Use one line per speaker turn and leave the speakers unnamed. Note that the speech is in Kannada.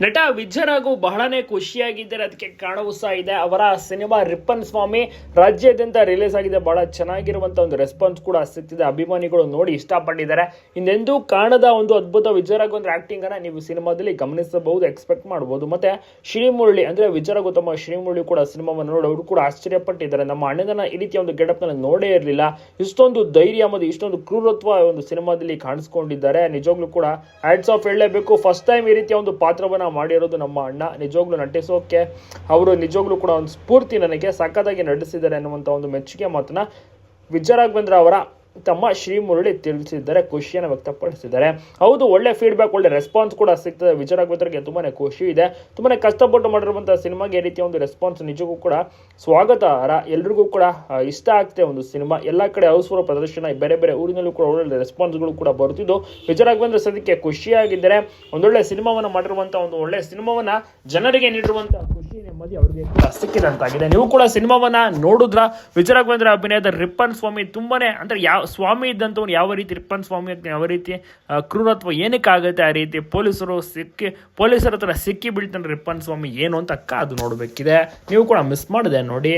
ನಟ ವಿಜಯರಾಘು ಬಹಳನೇ ಖುಷಿಯಾಗಿದ್ದಾರೆ. ಅದಕ್ಕೆ ಕಾರಣವೂ ಸಹ ಇದೆ. ಅವರ ಸಿನಿಮಾ ರಿಪ್ಪನ್ ಸ್ವಾಮಿ ರಾಜ್ಯಾದ್ಯಂತ ರಿಲೀಸ್ ಆಗಿದೆ. ಬಹಳ ಚೆನ್ನಾಗಿರುವಂತ ಒಂದು ರೆಸ್ಪಾನ್ಸ್ ಕೂಡ ಸಿಗ್ತಿದೆ. ಅಭಿಮಾನಿಗಳು ನೋಡಿ ಇಷ್ಟಪಟ್ಟಿದ್ದಾರೆ. ಇನ್ನೆಂದೂ ಕಾಣದ ಒಂದು ಅದ್ಭುತ ವಿಜಯರಾಘು ಅಂದ್ರೆ ಆಕ್ಟಿಂಗ್ ಅನ್ನ ನೀವು ಸಿನಿಮಾದಲ್ಲಿ ಗಮನಿಸಬಹುದು, ಎಕ್ಸ್ಪೆಕ್ಟ್ ಮಾಡಬಹುದು. ಮತ್ತೆ ಶ್ರೀಮುರಳಿ ಅಂದ್ರೆ ವಿಜಯರಾಘು ತಮ್ಮ ಶ್ರೀಮುರಳಿ ಕೂಡ ಸಿನಿಮಾವನ್ನು ನೋಡಿ ಅವರು ಕೂಡ ಆಶ್ಚರ್ಯಪಟ್ಟಿದ್ದಾರೆ. ನಮ್ಮ ಅಣ್ಣನ ಈ ರೀತಿಯ ಒಂದು ಗೆಟಪ್ ನಲ್ಲಿ ನೋಡೇ ಇರಲಿಲ್ಲ, ಇಷ್ಟೊಂದು ಧೈರ್ಯ ಮತ್ತು ಇಷ್ಟೊಂದು ಕ್ರೂರತ್ವ ಒಂದು ಸಿನಿಮಾದಲ್ಲಿ ಕಾಣಿಸ್ಕೊಂಡಿದ್ದಾರೆ. ನಿಜವಾಗ್ಲೂ ಕೂಡ ಹ್ಯಾಟ್ಸ್ ಆಫ್ ಹೇಳಲೇಬೇಕು. ಫಸ್ಟ್ ಟೈಮ್ ಈ ರೀತಿಯ ಒಂದು ಪಾತ್ರವನ್ನ ಮಾಡಿರೋದು ನಮ್ಮ ಅಣ್ಣ. ನಿಜವಾಗ್ಲೂ ನಟಿಸೋಕೆ ಅವರು ನಿಜವಾಗ್ಲೂ ಕೂಡ ಒಂದು ಸ್ಫೂರ್ತಿ, ನನಗೆ ಸಖತ್ತಾಗಿ ನಟಿಸಿದ್ದಾರೆ ಅನ್ನುವಂಥ ಒಂದು ಮೆಚ್ಚುಗೆ ಮಾತನ್ನ ವಿಜಯರಾಘವೇಂದ್ರ ಅವರ ತಮ್ಮ ಶ್ರೀಮುರಳಿ ತಿಳಿಸಿದ್ದಾರೆ, ಖುಷಿಯನ್ನು ವ್ಯಕ್ತಪಡಿಸಿದ್ದಾರೆ. ಹೌದು, ಒಳ್ಳೆ ಫೀಡ್ಬ್ಯಾಕ್, ಒಳ್ಳೆ ರೆಸ್ಪಾನ್ಸ್ ಕೂಡ ಸಿಗ್ತದೆ. ವಿಜಯರಾಘವೇಂದ್ರಗೆ ತುಂಬಾನೇ ಖುಷಿ ಇದೆ. ತುಂಬಾನೇ ಕಷ್ಟಪಟ್ಟು ಮಾಡಿರುವಂತಹ ಸಿನಿಮಾಗೆ ಈ ರೀತಿಯ ಒಂದು ರೆಸ್ಪಾನ್ಸ್ ನಿಜಕ್ಕೂ ಕೂಡ ಸ್ವಾಗತಾರ್ಹ. ಎಲ್ರಿಗೂ ಕೂಡ ಇಷ್ಟ ಆಗ್ತದೆ ಒಂದು ಸಿನಿಮಾ. ಎಲ್ಲ ಕಡೆ ಅವಸರ ಪ್ರದರ್ಶನ, ಬೇರೆ ಬೇರೆ ಊರಿನಲ್ಲೂ ಕೂಡ ಒಳ್ಳೆ ರೆಸ್ಪಾನ್ಸ್ಗಳು ಕೂಡ ಬರುತ್ತಿದ್ದು ವಿಜಯರಾಘವೇಂದ್ರ ಸದ್ಯಕ್ಕೆ ಖುಷಿಯಾಗಿದ್ದಾರೆ. ಒಂದೊಳ್ಳೆ ಸಿನಿಮಾವನ್ನ ಮಾಡಿರುವಂತಹ ಒಂದು ಒಳ್ಳೆ ಸಿನಿಮಾವನ್ನ ಜನರಿಗೆ ನೀಡಿರುವಂತಹ ಖುಷಿ, ನೆಮ್ಮದಿ ಅವರಿಗೆ ಕೂಡ ಸಿಕ್ಕಿದಂತಾಗಿದೆ. ನೀವು ಕೂಡ ಸಿನಿಮಾವನ್ನ ನೋಡಿದ್ರ? ವಿಜಯರಾಘವೇಂದ್ರ ಅಭಿನಯದ ರಿಪ್ಪನ್ ಸ್ವಾಮಿ ತುಂಬಾನೇ ಅಂದ್ರೆ ಯಾವ ಸ್ವಾಮಿ ಇದ್ದಂಥವ್ನು ಯಾವ ರೀತಿ ರಿಪ್ಪನ್ ಸ್ವಾಮಿ ಯಾವ ರೀತಿ ಕ್ರೂರತ್ವ ಏನಕ್ಕಾಗುತ್ತೆ, ಆ ರೀತಿ ಪೊಲೀಸರ ಹತ್ರ ಸಿಕ್ಕಿ ಬೀಳ್ತಾನೆ ರಿಪ್ಪನ್ ಸ್ವಾಮಿ ಏನು ಅಂತ ಅದು ನೋಡಬೇಕಿದೆ. ನೀವು ಕೂಡ ಮಿಸ್ ಮಾಡಿದೆ ನೋಡಿ.